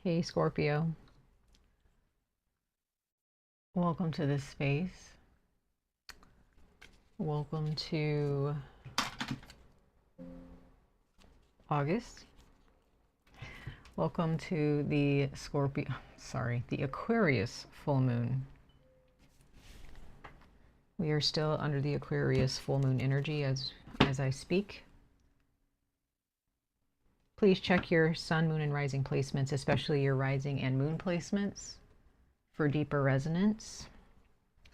Hey Scorpio, welcome to this space. Welcome to August. Welcome to the the Aquarius full moon. We are still under the Aquarius full moon energy as I speak. Please check your sun, moon, and rising placements, especially your rising and moon placements, for deeper resonance.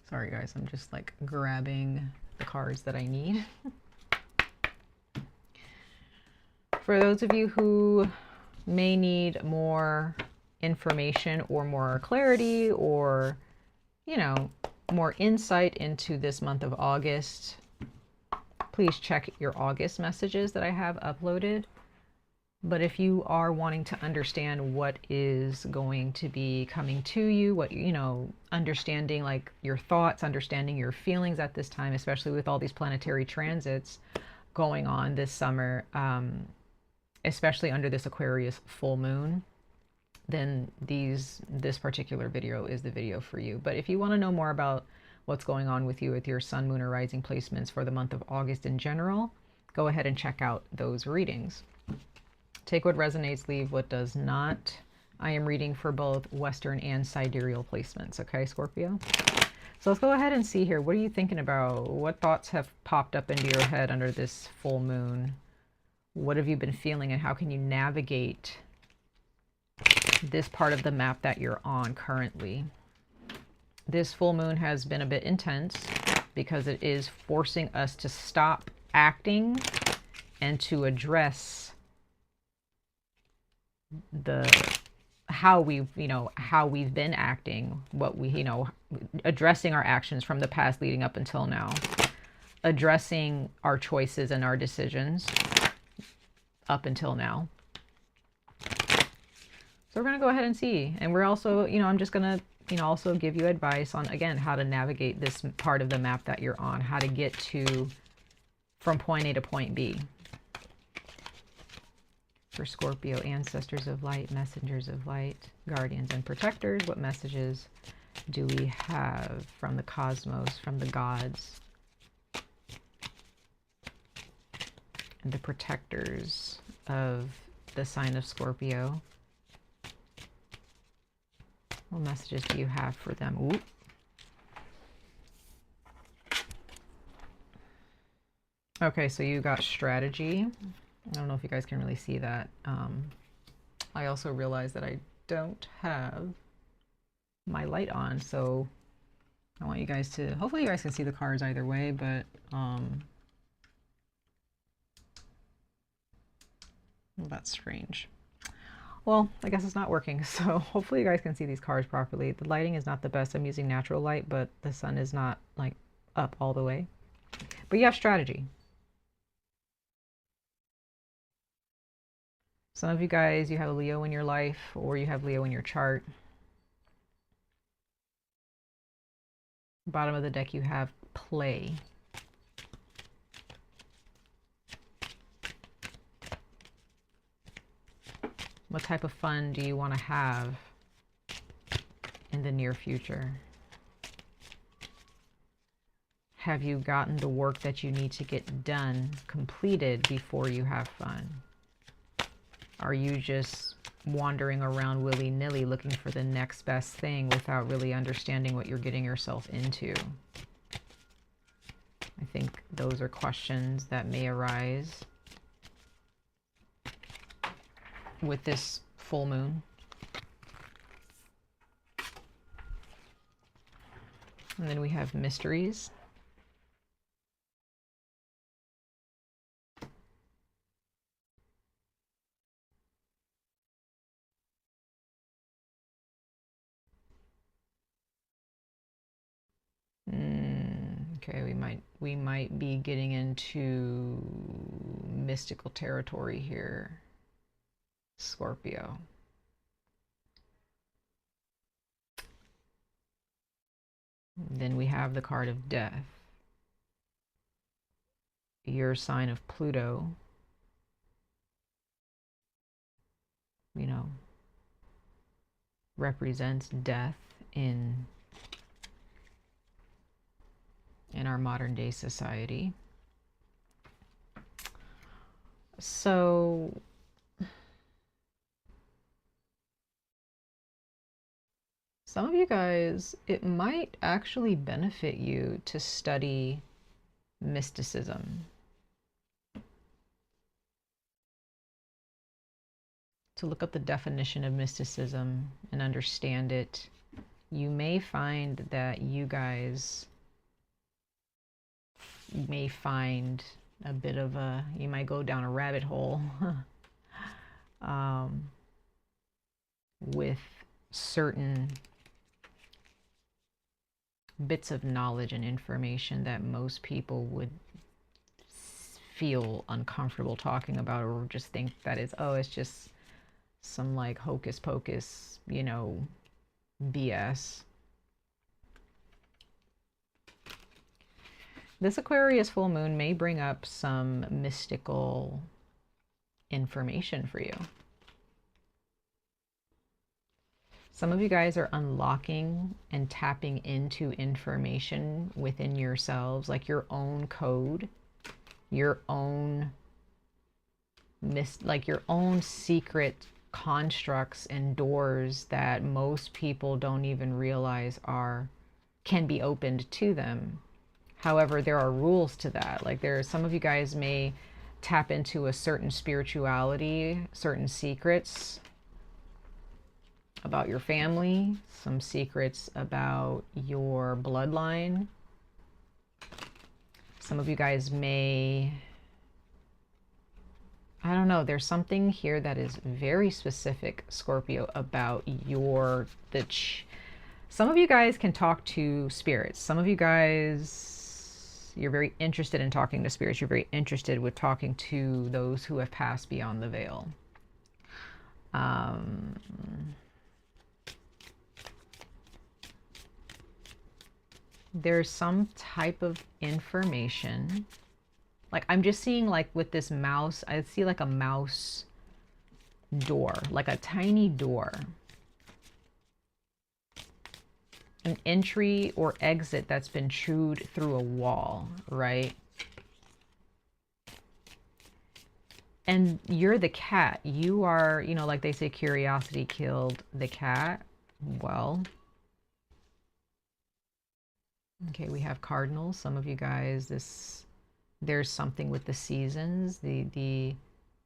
Sorry guys, I'm just like grabbing the cards that I need. For those of you who may need more information or more clarity or, you know, more insight into this month of August, please check your August messages that I have uploaded. But if you are wanting to understand what is going to be coming to you, what, you know, understanding like your thoughts, understanding your feelings at this time, especially with all these planetary transits going on this summer, especially under this Aquarius full moon, then this particular video is the video for you. But if you want to know more about what's going on with you with your sun, moon, or rising placements for the month of August in general, go ahead and check out those readings. Take what resonates, leave what does not. I am reading for both Western and sidereal placements, okay, Scorpio? So let's go ahead and see here. What are you thinking about? What thoughts have popped up into your head under this full moon? What have you been feeling, and how can you navigate this part of the map that you're on currently? This full moon has been a bit intense because it is forcing us to stop acting and to address how we've been acting, what we, addressing our actions from the past leading up until now, addressing our choices and our decisions up until now. So we're going to go ahead and see. And we're also, I'm just going to, also give you advice on, again, how to navigate this part of the map that you're on, how to get from point A to point B. For Scorpio, ancestors of light, messengers of light, guardians and protectors, what messages do we have from the cosmos, from the gods, and the protectors of the sign of Scorpio? What messages do you have for them? Ooh. Okay, so you got strategy. I don't know if you guys can really see that. I also realized that I don't have my light on, so I want you guys to, hopefully you guys can see the cards either way, but well, that's strange. Well, I guess it's not working, so hopefully you guys can see these cards properly. The lighting is not the best. I'm using natural light, but the sun is not like up all the way. But you have strategy. Some of you guys, you have a Leo in your life, or you have Leo in your chart. Bottom of the deck, you have play. What type of fun do you want to have in the near future? Have you gotten the work that you need to get done, completed before you have fun? Are you just wandering around willy-nilly looking for the next best thing without really understanding what you're getting yourself into? I think those are questions that may arise with this full moon. And then we have mysteries. Okay, we might be getting into mystical territory here, Scorpio. Then we have the card of death. Your sign of Pluto, represents death in our modern day society. So some of you guys, it might actually benefit you to study mysticism, to look up the definition of mysticism and understand it. You may find that you guys may find a bit of a, you might go down a rabbit hole with certain bits of knowledge and information that most people would feel uncomfortable talking about, or just think that it's, oh, it's just some like hocus pocus, you know, BS. This Aquarius full moon may bring up some mystical information for you. Some of you guys are unlocking and tapping into information within yourselves, like your own code, your own like your own secret constructs and doors that most people don't even realize can be opened to them. However, there are rules to that. Like some of you guys may tap into a certain spirituality, certain secrets about your family, some secrets about your bloodline. Some of you guys may, I don't know, there's something here that is very specific, Scorpio, about some of you guys can talk to spirits. Some of you guys, you're very interested in talking to spirits. You're very interested with talking to those who have passed beyond the veil. There's some type of information, like I'm just seeing, like with this mouse, I see like a mouse door, like a tiny door, an entry or exit that's been chewed through a wall, right? And you're the cat. You are, you know, like they say, curiosity killed the cat. Well, okay, we have cardinals. Some of you guys, there's something with the seasons, the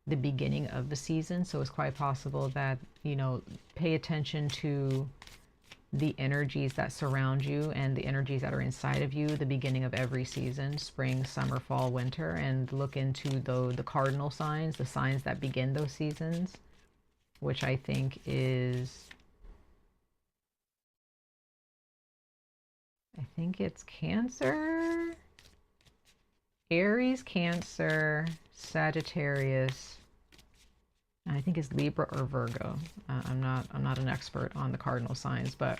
beginning of the season. So it's quite possible that, you know, pay attention to the energies that surround you and the energies that are inside of you, the beginning of every season, spring, summer, fall, winter, and look into the cardinal signs, the signs that begin those seasons, which I think is, I think it's Cancer, Aries, Cancer, Sagittarius, and I think it's Libra or Virgo. I'm not an expert on the cardinal signs, but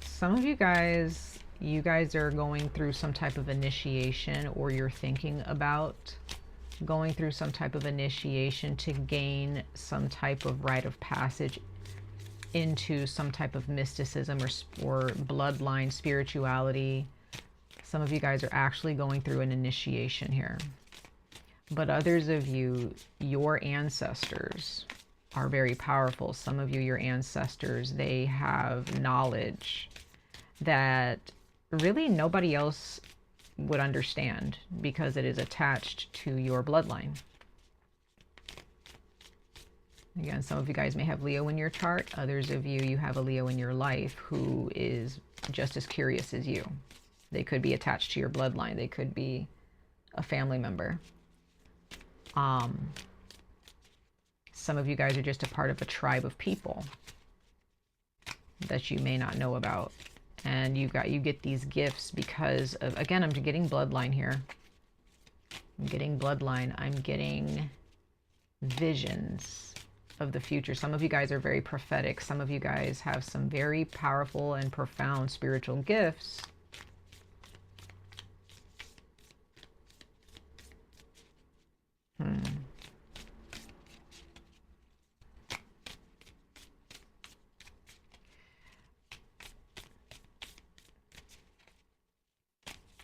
some of you guys are going through some type of initiation, or you're thinking about going through some type of initiation to gain some type of rite of passage into some type of mysticism or bloodline spirituality. Some of you guys are actually going through an initiation here. But others of you, your ancestors are very powerful. Some of you, your ancestors, they have knowledge that really nobody else would understand because it is attached to your bloodline. Again, some of you guys may have Leo in your chart. Others of you, you have a Leo in your life who is just as curious as you. They could be attached to your bloodline. They could be a family member. Some of you guys are just a part of a tribe of people that you may not know about. And you get these gifts because of, again, I'm getting bloodline here. I'm getting bloodline. I'm getting visions of the future. Some of you guys are very prophetic. Some of you guys have some very powerful and profound spiritual gifts.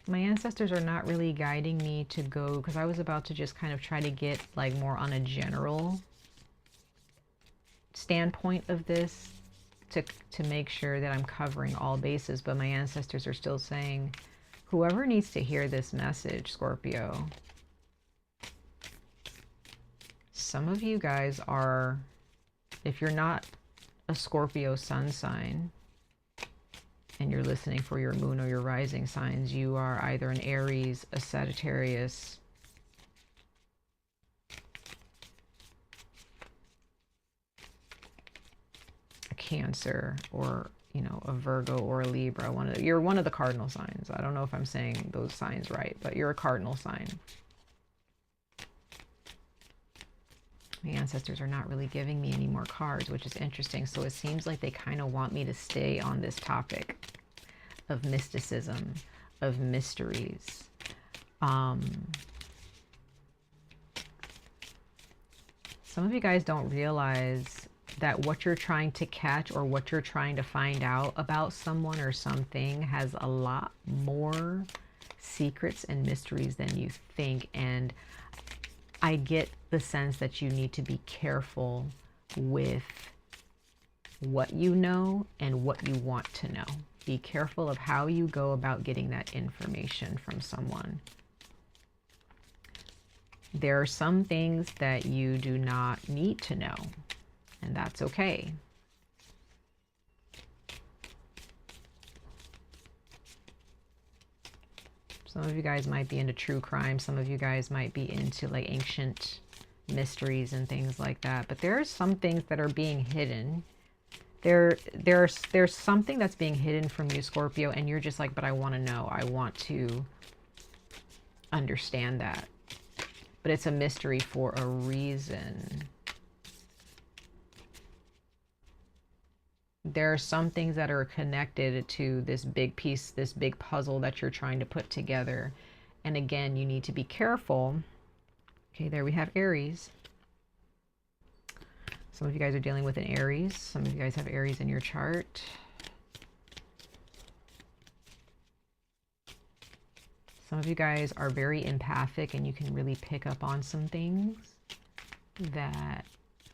My ancestors are not really guiding me to go, because I was about to just kind of try to get like more on a general standpoint of this to make sure that I'm covering all bases. But my ancestors are still saying, whoever needs to hear this message, Scorpio, some of you guys are, if you're not a Scorpio sun sign and you're listening for your moon or your rising signs, you are either an Aries, a Sagittarius, a Cancer, or, you know, a Virgo or a Libra. You're one of the cardinal signs. I don't know if I'm saying those signs right, but you're a cardinal sign. My ancestors are not really giving me any more cards, which is interesting. So it seems like they kind of want me to stay on this topic of mysticism, of mysteries. Some of you guys don't realize that what you're trying to catch or what you're trying to find out about someone or something has a lot more secrets and mysteries than you think. And I get the sense that you need to be careful with what you know and what you want to know. Be careful of how you go about getting that information from someone. There are some things that you do not need to know, and that's okay. Some of you guys might be into true crime. Some of you guys might be into like ancient mysteries and things like that. But there are some things that are being hidden. There's something that's being hidden from you, Scorpio, and you're just like, but I want to know. I want to understand that. But it's a mystery for a reason. There are some things that are connected to this big piece, this big puzzle that you're trying to put together. And again, you need to be careful. Okay, there we have Aries. Some of you guys are dealing with an Aries. Some of you guys have Aries in your chart. Some of you guys are very empathic and you can really pick up on some things that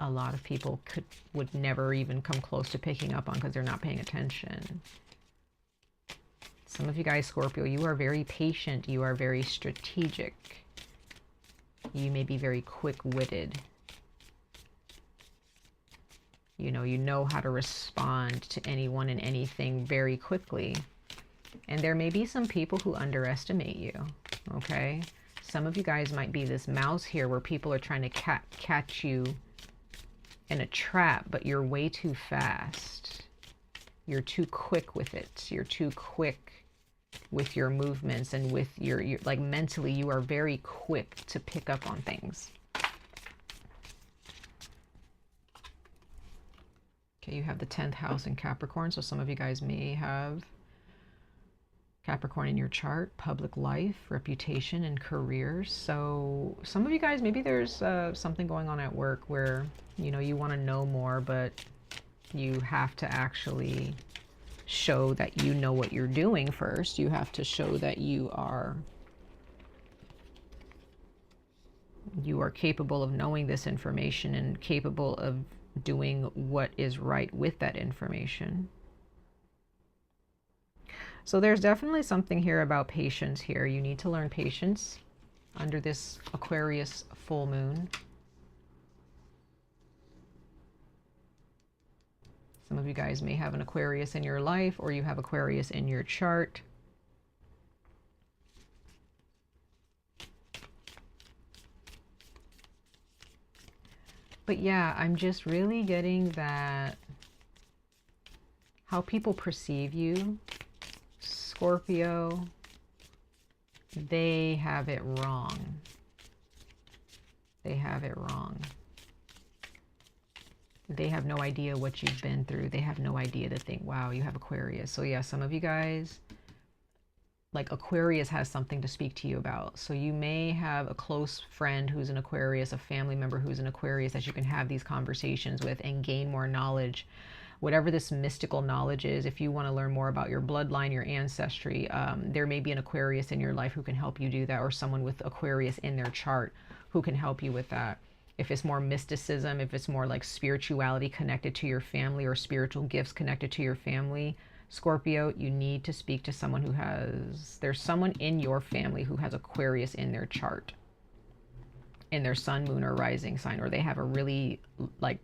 a lot of people would never even come close to picking up on because they're not paying attention. Some of you guys, Scorpio, you are very patient. You are very strategic. You may be very quick-witted. You know how to respond to anyone and anything very quickly. And there may be some people who underestimate you, okay? Some of you guys might be this mouse here where people are trying to catch you in a trap, but you're way too fast. You're too quick with it. You're too quick with your movements and with your like mentally, you are very quick to pick up on things. Okay, you have the 10th house in Capricorn, so some of you guys may have Capricorn in your chart, public life, reputation, and careers. So some of you guys, maybe there's something going on at work where, you want to know more, but you have to actually show that you know what you're doing first. You have to show that you are capable of knowing this information and capable of doing what is right with that information. So there's definitely something here about patience here. You need to learn patience under this Aquarius full moon. Some of you guys may have an Aquarius in your life, or you have Aquarius in your chart. But yeah, I'm just really getting that how people perceive you, Scorpio, they have it wrong. They have it wrong. They have no idea what you've been through. They have no idea to think, wow, you have Aquarius. So yeah, some of you guys, like Aquarius has something to speak to you about. So you may have a close friend who's an Aquarius, a family member who's an Aquarius that you can have these conversations with and gain more knowledge. whatever this mystical knowledge is. If you want to learn more about your bloodline, your ancestry, there may be an Aquarius in your life who can help you do that, or someone with Aquarius in their chart who can help you with that. If it's more mysticism, if it's more like spirituality connected to your family, or spiritual gifts connected to your family, Scorpio, you need to speak to someone who has, there's someone in your family who has Aquarius in their chart, in their sun, moon, or rising sign, or they have a really like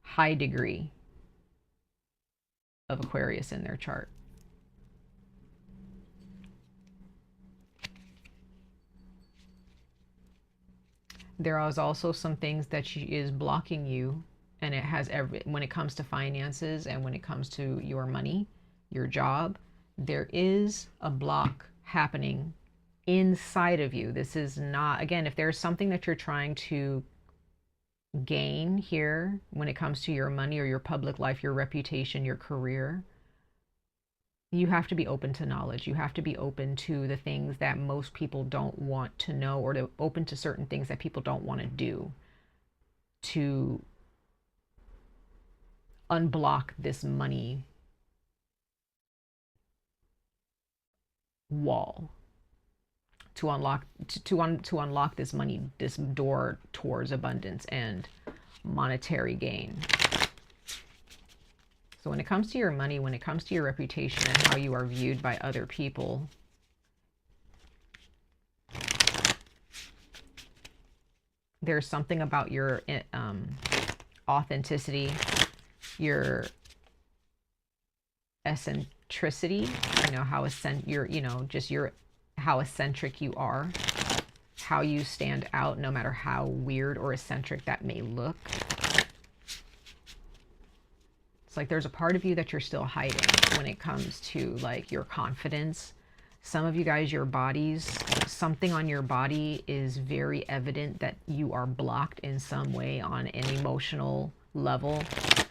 high degree of Aquarius in their chart. There is also some things that is blocking you, and it has when it comes to finances and when it comes to your money, your job, there is a block happening inside of you. This is not, again, if there's something that you're trying to gain here when it comes to your money or your public life, your reputation, your career, you have to be open to knowledge. You have to be open to the things that most people don't want to know, or to open to certain things that people don't want to do, to unblock this money wall, to unlock this money, this door towards abundance and monetary gain. So when it comes to your money, when it comes to your reputation and how you are viewed by other people, there's something about your authenticity, your eccentricity, how how eccentric you are, how you stand out, no matter how weird or eccentric that may look. It's like there's a part of you that you're still hiding when it comes to like your confidence. Some of you guys, your bodies, something on your body is very evident that you are blocked in some way, on an emotional level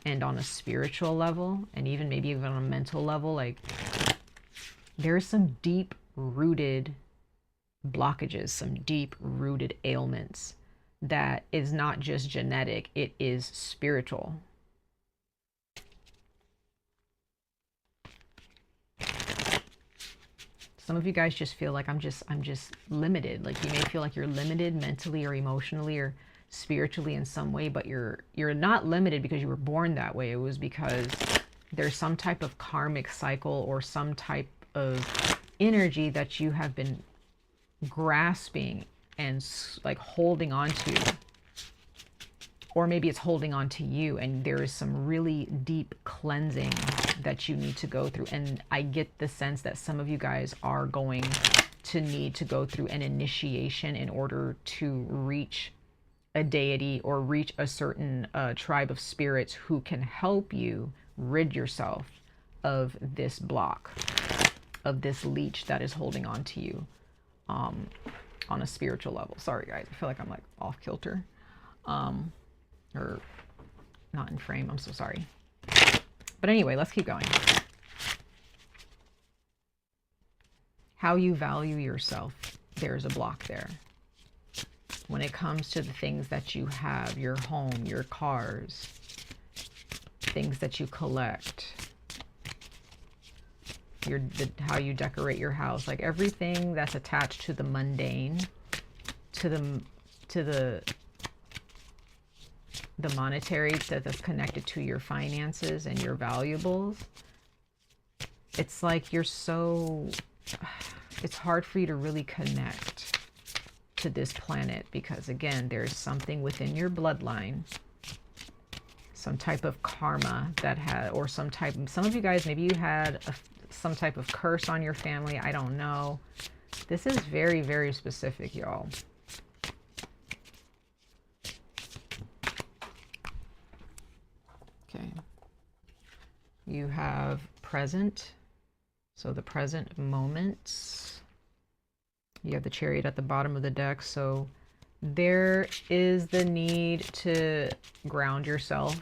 and on a spiritual level, and even maybe even on a mental level. Like there's some deep rooted blockages, some deep rooted ailments that is not just genetic, it is spiritual. Some of you guys just feel like I'm just limited. Like you may feel like you're limited mentally or emotionally or spiritually in some way, but you're not limited because you were born that way. It was because there's some type of karmic cycle or some type of energy that you have been grasping and like holding on to, or maybe it's holding on to you, and there is some really deep cleansing that you need to go through. And I get the sense that some of you guys are going to need to go through an initiation in order to reach a deity or reach a certain tribe of spirits who can help you rid yourself of this block, of this leech that is holding on to you on a spiritual level. Sorry guys, I feel like I'm like off kilter. Or not in frame, I'm so sorry. But anyway, let's keep going. How you value yourself, there's a block there. When it comes to the things that you have, your home, your cars, things that you collect, how you decorate your house, like everything that's attached to the mundane, to the monetary, that's connected to your finances and your valuables. It's like it's hard for you to really connect to this planet, because again, there's something within your bloodline, some type of karma that or some of you guys, maybe you had some type of curse on your family. I don't know. This is very, very specific, y'all. Okay. You have present. So the present moments. You have the Chariot at the bottom of the deck. So there is the need to ground yourself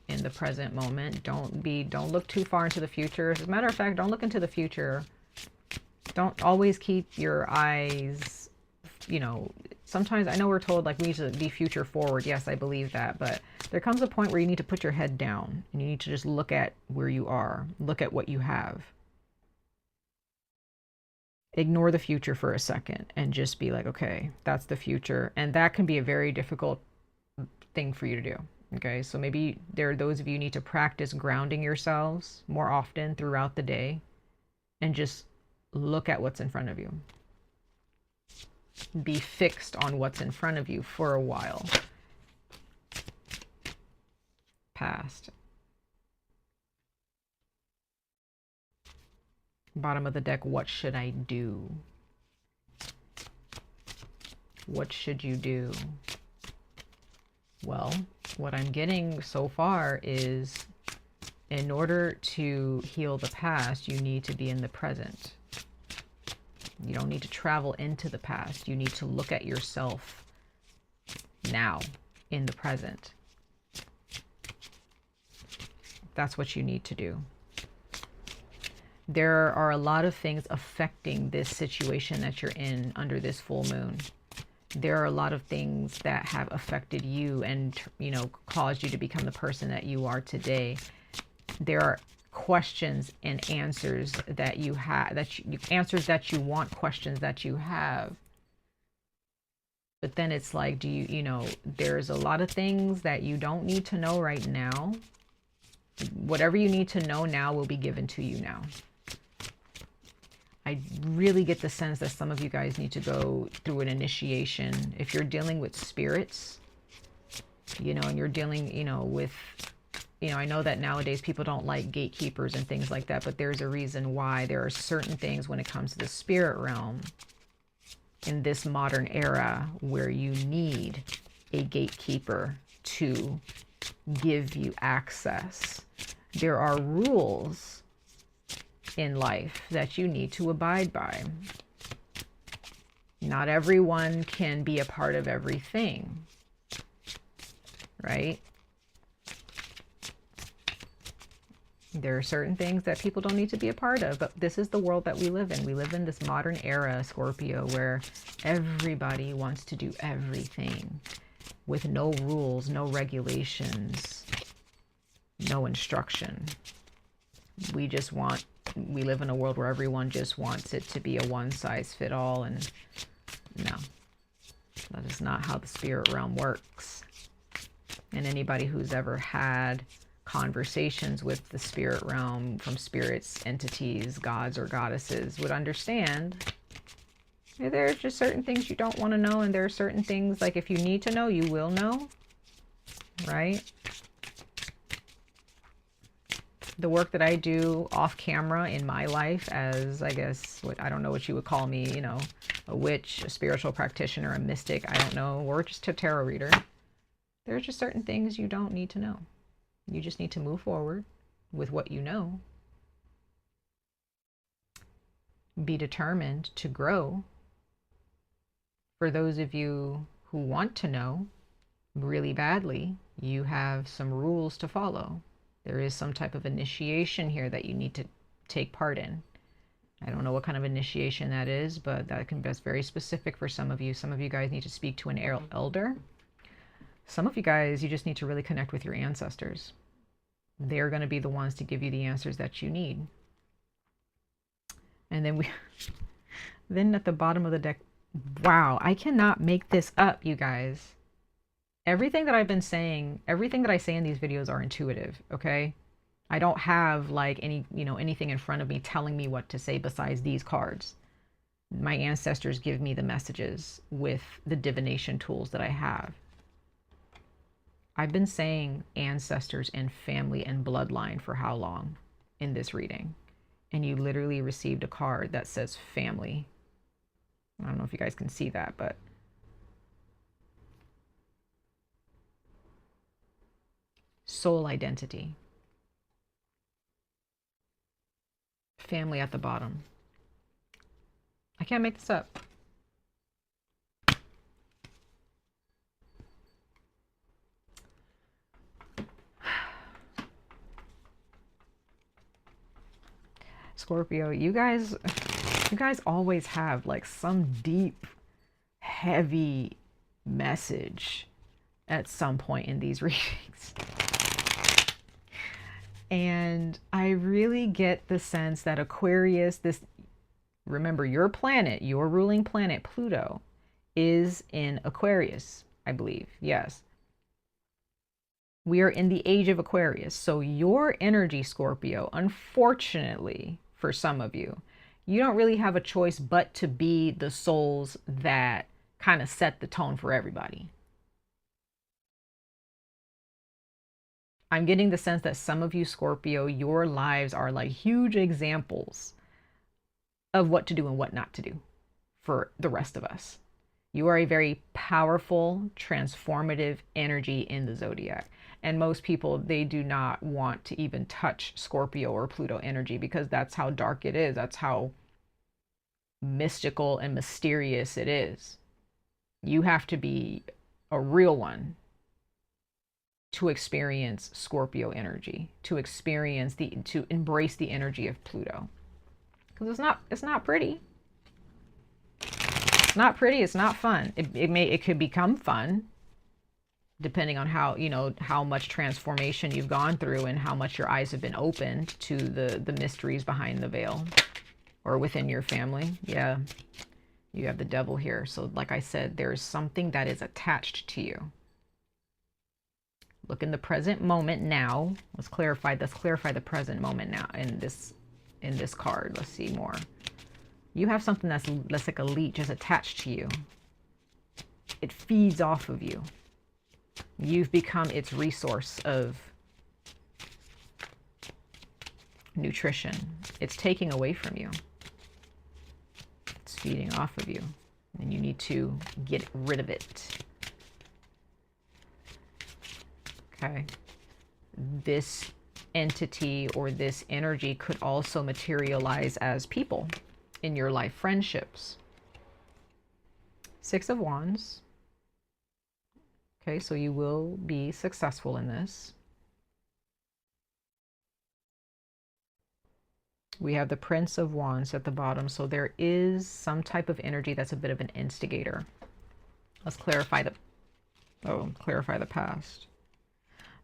in the present moment. Don't look too far into the future. As a matter of fact, don't look into the future. Don't always keep your eyes, sometimes I know we're told like we need to be future forward. Yes, I believe that. But there comes a point where you need to put your head down and you need to just look at where you are. Look at what you have. Ignore the future for a second and just be like, okay, that's the future. And that can be a very difficult thing for you to do. Okay, so maybe there are those of you who need to practice grounding yourselves more often throughout the day and just look at what's in front of you. Be fixed on what's in front of you for a while. Past. Bottom of the deck, what should I do? What should you do? Well, what I'm getting so far is in order to heal the past, you need to be in the present. You don't need to travel into the past. You need to look at yourself now in the present. That's what you need to do. There are a lot of things affecting this situation that you're in under this full moon. There are a lot of things that have affected you and, you know, caused you to become the person that you are today. There are questions and answers that you have, answers that you want, questions that you have. But then it's like, do you, you know, there's a lot of things that you don't need to know right now. Whatever you need to know now will be given to you now. I really get the sense that some of you guys need to go through an initiation. If you're dealing with spirits, you know, and you're dealing, you know, with, you know, I know that nowadays people don't like gatekeepers and things like that, but there's a reason why. There are certain things when it comes to the spirit realm in this modern era where you need a gatekeeper to give you access. There are rules in life that you need to abide by. Not everyone can be a part of everything, right? There are certain things that people don't need to be a part of, but this is the world that we live in. We live in this modern era, Scorpio, where everybody wants to do everything with no rules, no regulations, no instruction. We live in a world where everyone just wants it to be a one-size-fits-all, and no, that is not how the spirit realm works. And anybody who's ever had conversations with the spirit realm from spirits, entities, gods or goddesses would understand there are just certain things you don't want to know, and there are certain things, like, if you need to know, you will know, right? The work that I do off camera in my life as, I guess, what, I don't know what you would call me, you know, a witch, a spiritual practitioner, a mystic, I don't know, or just a tarot reader. There's just certain things you don't need to know. You just need to move forward with what you know. Be determined to grow. For those of you who want to know really badly, you have some rules to follow. There is some type of initiation here that you need to take part in. I don't know what kind of initiation that is, but that can be very specific for some of you. Some of you guys need to speak to an elder. Some of you guys, you just need to really connect with your ancestors. They're going to be the ones to give you the answers that you need. And then then at the bottom of the deck, wow, I cannot make this up, you guys. Everything that I've been saying, everything that I say in these videos are intuitive, okay? I don't have like anything in front of me telling me what to say besides these cards. My ancestors give me the messages with the divination tools that I have. I've been saying ancestors and family and bloodline for how long in this reading? And you literally received a card that says family. I don't know if you guys can see that, but soul identity. Family at the bottom. I can't make this up. Scorpio, you guys always have like some deep, heavy message at some point in these readings. And I really get the sense that Aquarius, remember your planet, your ruling planet, Pluto, is in Aquarius, I believe. Yes. We are in the age of Aquarius. So your energy, Scorpio, unfortunately, for some of you, you don't really have a choice but to be the souls that kind of set the tone for everybody. I'm getting the sense that some of you, Scorpio, your lives are like huge examples of what to do and what not to do for the rest of us. You are a very powerful, transformative energy in the zodiac. And most people, they do not want to even touch Scorpio or Pluto energy because that's how dark it is. That's how mystical and mysterious it is. You have to be a real one to experience Scorpio energy, to embrace the energy of Pluto. Because it's not pretty. It's not pretty, it's not fun. It could become fun depending on how, how much transformation you've gone through and how much your eyes have been opened to the mysteries behind the veil or within your family. Yeah. You have the devil here. So like I said, there's something that is attached to you. Look in the present moment now. Let's clarify the present moment now in this card. Let's see more. You have something that's like a leech just attached to you. It feeds off of you. You've become its resource of nutrition. It's taking away from you. It's feeding off of you. And you need to get rid of it. Okay. This entity or this energy could also materialize as people in your life, friendships. Six of Wands. Okay, so you will be successful in this. We have the Prince of Wands at the bottom, so there is some type of energy that's a bit of an instigator. Let's clarify the past.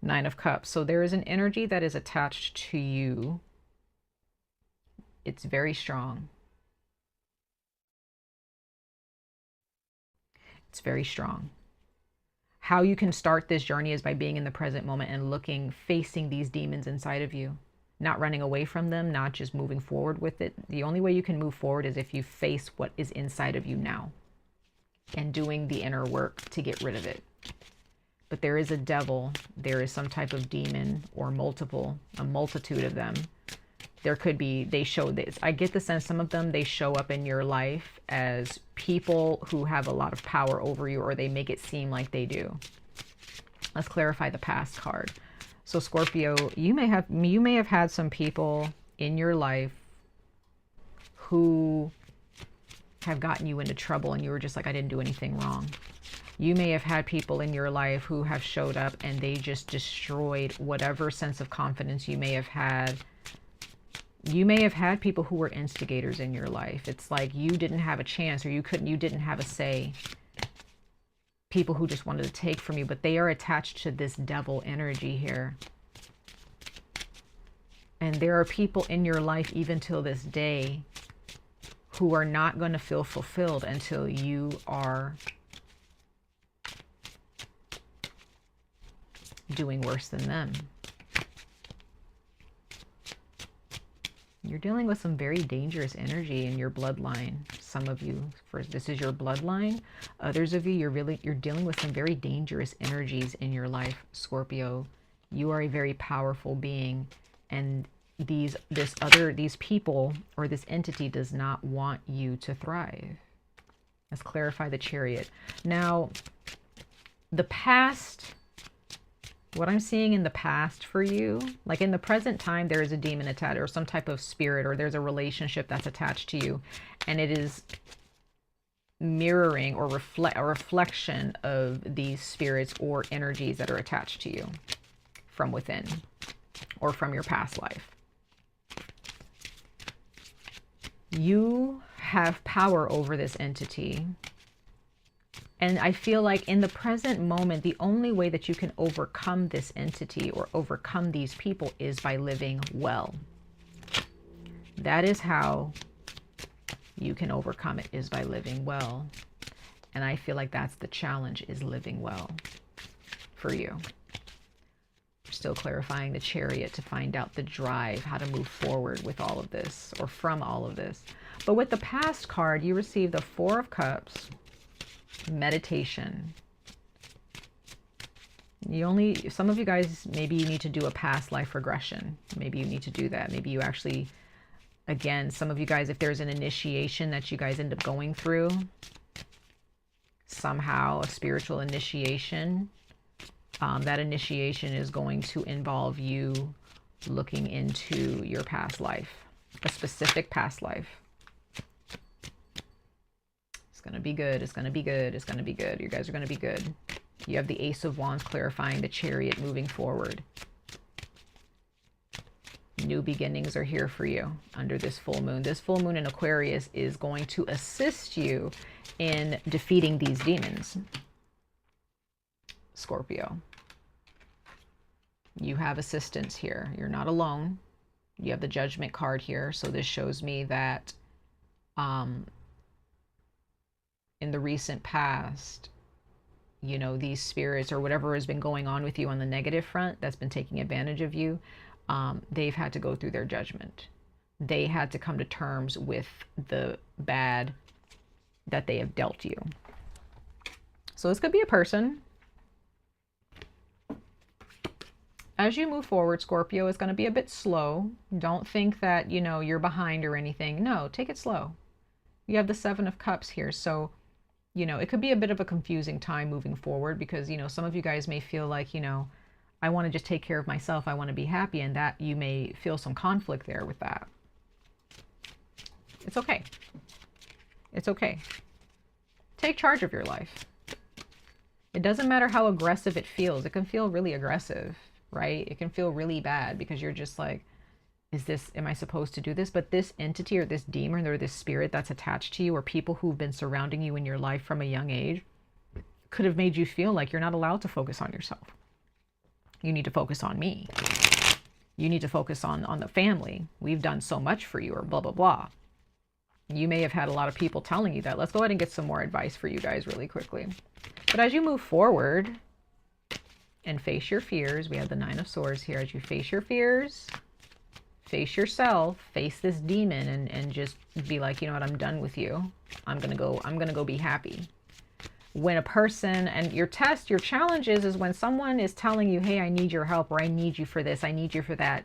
Nine of Cups. So there is an energy that is attached to you. It's very strong. It's very strong. How you can start this journey is by being in the present moment and facing these demons inside of you. Not running away from them, not just moving forward with it. The only way you can move forward is if you face what is inside of you now and doing the inner work to get rid of it. But there is a devil, there is some type of demon or a multitude of them. There could be, they show this. I get the sense some of them, they show up in your life as people who have a lot of power over you, or they make it seem like they do. Let's clarify the past card. So Scorpio, you may have had some people in your life who have gotten you into trouble and you were just like, I didn't do anything wrong. You may have had people in your life who have showed up and they just destroyed whatever sense of confidence you may have had. You may have had people who were instigators in your life. It's like you didn't have a chance, or you didn't have a say. People who just wanted to take from you, but they are attached to this devil energy here. And there are people in your life even till this day who are not going to feel fulfilled until you are doing worse than them. You're dealing with some very dangerous energy in your bloodline. Some of you, this is your bloodline. Others of you, you're dealing with some very dangerous energies in your life, Scorpio. You are a very powerful being, and these people or this entity does not want you to thrive. Let's clarify the Chariot. Now, the past, what I'm seeing in the past for you, like in the present time, there is a demon attached or some type of spirit, or there's a relationship that's attached to you, and it is mirroring or a reflection of these spirits or energies that are attached to you from within or from your past life. You have power over this entity. And I feel like in the present moment, the only way that you can overcome this entity or overcome these people is by living well. That is how you can overcome it, is by living well. And I feel like that's the challenge, is living well for you. We're still clarifying the Chariot to find out the drive, how to move forward with all of this, or from all of this. But with the past card, you receive the Four of Cups, meditation. Some of you guys, maybe you need to do a past life regression. Maybe you need to do that. Maybe you actually, again, some of you guys, if there's an initiation that you guys end up going through, somehow a spiritual initiation, that initiation is going to involve you looking into your past life, a specific past life. It's going to be good. It's going to be good. It's going to be good. You guys are going to be good. You have the Ace of Wands clarifying the Chariot moving forward. New beginnings are here for you under this full moon. This full moon in Aquarius is going to assist you in defeating these demons. Scorpio, you have assistance here. You're not alone. You have the Judgment card here. So this shows me that in the recent past, you know, these spirits or whatever has been going on with you on the negative front that's been taking advantage of you, they've had to go through their judgment. They had to come to terms with the bad that they have dealt you. So this could be a person. As you move forward, Scorpio, is going to be a bit slow. Don't think that, you know, you're behind or anything. No, take it slow. You have the Seven of Cups here. So, you know, it could be a bit of a confusing time moving forward because, you know, some of you guys may feel like, you know, I want to just take care of myself. I want to be happy. And that you may feel some conflict there with that. It's okay. It's okay. Take charge of your life. It doesn't matter how aggressive it feels. It can feel really aggressive, right? It can feel really bad because you're just like, am I supposed to do this? But this entity or this demon or this spirit that's attached to you, or people who've been surrounding you in your life from a young age, could have made you feel like you're not allowed to focus on yourself. You need to focus on me. You need to focus on the family. We've done so much for you, or blah, blah, blah. You may have had a lot of people telling you that. Let's go ahead and get some more advice for you guys really quickly. But as you move forward and face your fears, we have the Nine of Swords here. As you face your fears, face yourself, face this demon, and just be like, you know what, I'm done with you. I'm gonna go be happy. When a person, and your test, your challenge is when someone is telling you, hey, I need your help, or I need you for this, I need you for that,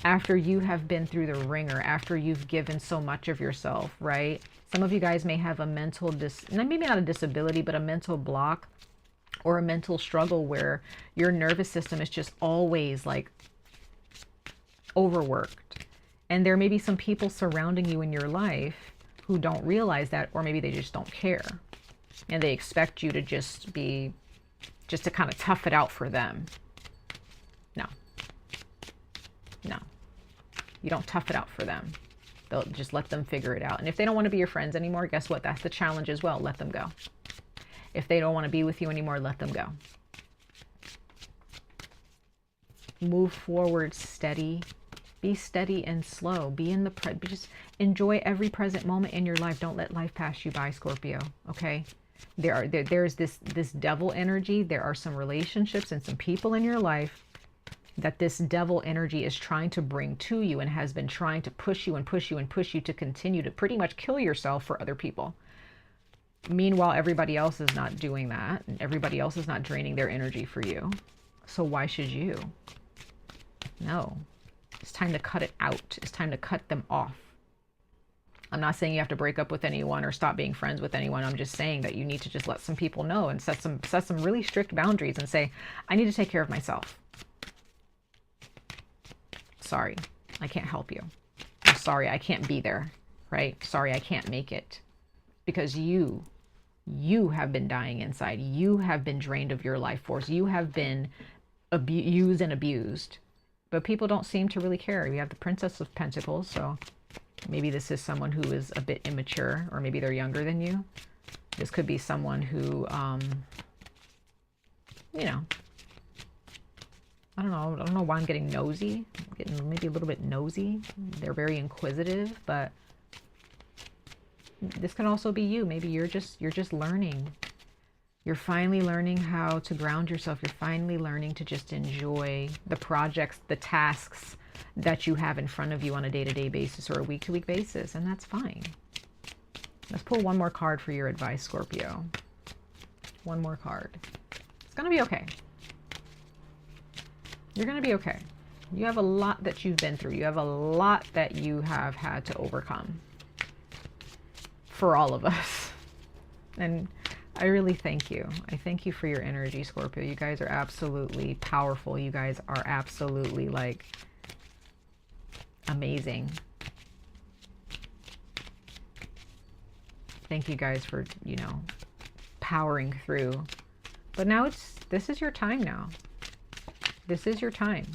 after you have been through the ringer, after you've given so much of yourself, right? Some of you guys may have a mental, maybe not a disability, but a mental block or a mental struggle where your nervous system is just always like overworked. And there may be some people surrounding you in your life who don't realize that, or maybe they just don't care. And they expect you to just to kind of tough it out for them. No. No. You don't tough it out for them. They'll just let them figure it out. And if they don't want to be your friends anymore, guess what? That's the challenge as well. Let them go. If they don't want to be with you anymore, let them go. Move forward steady. Be steady and slow. Be in the just enjoy every present moment in your life. Don't let life pass you by, Scorpio. Okay? There's this devil energy. There are some relationships and some people in your life that this devil energy is trying to bring to you, and has been trying to push you and push you and push you to continue to pretty much kill yourself for other people. Meanwhile, everybody else is not doing that, and everybody else is not draining their energy for you. So why should you? No. It's time to cut it out. It's time to cut them off. I'm not saying you have to break up with anyone or stop being friends with anyone. I'm just saying that you need to just let some people know and set some really strict boundaries and say, I need to take care of myself. Sorry, I can't help you. I'm sorry, I can't be there, right? Sorry, I can't make it. Because you have been dying inside. You have been drained of your life force. You have been used and abused. But people don't seem to really care. You have the Princess of Pentacles, so maybe this is someone who is a bit immature, or maybe they're younger than you. This could be someone who, you know, I don't know why I'm getting nosy. I'm getting maybe a little bit nosy. They're very inquisitive, but this can also be you. Maybe you're just learning. You're finally learning how to ground yourself. You're finally learning to just enjoy the projects, the tasks that you have in front of you on a day-to-day basis or a week-to-week basis, and that's fine. Let's pull one more card for your advice, Scorpio. One more card. It's going to be okay. You're going to be okay. You have a lot that you've been through. You have a lot that you have had to overcome. For all of us. And I really thank you. I thank you for your energy, Scorpio. You guys are absolutely powerful. You guys are absolutely, like, amazing. Thank you guys for, you know, powering through. But now this is your time now. This is your time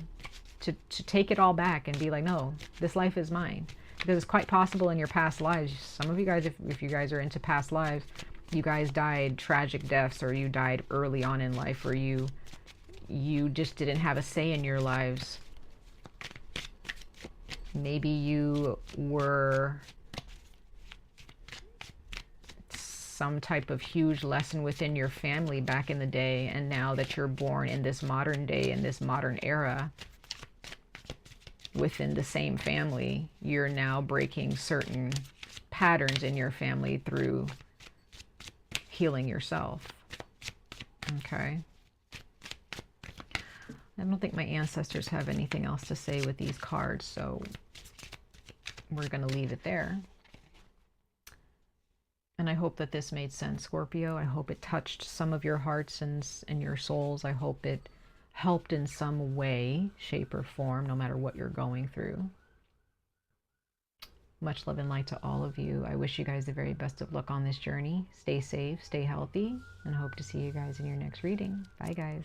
to take it all back and be like, no, this life is mine. Because it's quite possible in your past lives, some of you guys, if you guys are into past lives, you guys died tragic deaths, or you died early on in life, or you just didn't have a say in your lives. Maybe you were some type of huge lesson within your family back in the day, and now that you're born in this modern day, in this modern era, within the same family, you're now breaking certain patterns in your family through healing yourself. Okay. I don't think my ancestors have anything else to say with these cards, so we're going to leave it there. And I hope that this made sense, Scorpio. I hope it touched some of your hearts and your souls. I hope it helped in some way, shape, or form, no matter what you're going through. Much love and light to all of you. I wish you guys the very best of luck on this journey. Stay safe, stay healthy, and hope to see you guys in your next reading. Bye, guys.